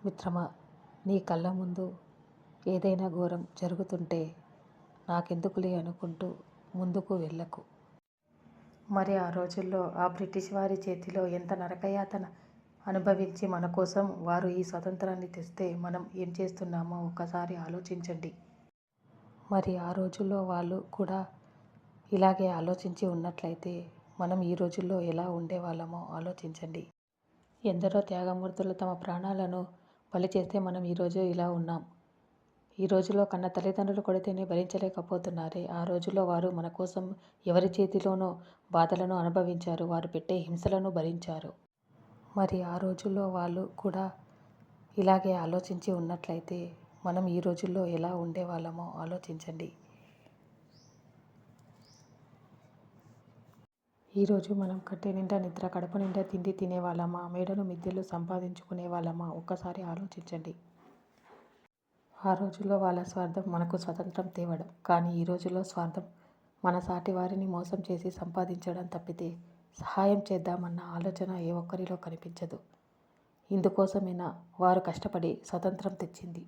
మిత్రమా, నీ కళ్ళ ముందు ఏదైనా ఘోరం జరుగుతుంటే నాకెందుకులే అనుకుంటూ ముందుకు వెళ్ళకు. మరి ఆ రోజుల్లో ఆ బ్రిటిష్ వారి చేతిలో ఎంత నరకయాతన అనుభవించి మన కోసం వారు ఈ స్వతంత్రాన్ని తెస్తే మనం ఏం చేస్తున్నామో ఒక్కసారి ఆలోచించండి. మరి ఆ రోజుల్లో వాళ్ళు కూడా ఇలాగే ఆలోచించి ఉన్నట్లయితే మనం ఈ రోజుల్లో ఎలా ఉండేవాళ్ళమో ఆలోచించండి. ఎందరో త్యాగమూర్తులు తమ ప్రాణాలను బలి చేస్తే మనం ఈరోజు ఇలా ఉన్నాం. ఈ రోజులో కన్న తల్లిదండ్రులు కొడితేనే భరించలేకపోతున్నారే, ఆ రోజుల్లో వారు మన కోసం ఎవరి చేతిలోనో బాధలను అనుభవించారు, వారు పెట్టే హింసలను భరించారు. మరి ఆ రోజుల్లో వాళ్ళు కూడా ఇలాగే ఆలోచించి ఉన్నట్లయితే మనం ఈ రోజుల్లో ఎలా ఉండేవాళ్ళమో ఆలోచించండి. ఈరోజు మనం కట్టె నిండా నిద్ర, కడుపు నిండా తిండి తినేవాళ్ళమా, మేడలు మిద్దెలు సంపాదించుకునే వాళ్ళమా ఒక్కసారి ఆలోచించండి. ఆ రోజుల్లో వాళ్ళ స్వార్థం మనకు స్వతంత్రం తేవడం, కానీ ఈ రోజుల్లో స్వార్థం మన సాటి వారిని మోసం చేసి సంపాదించడం తప్పితే సహాయం చేద్దామన్న ఆలోచన ఏ ఒక్కరిలో కనిపించదు. ఇందుకోసమేనా వారు కష్టపడి స్వతంత్రం తెచ్చింది.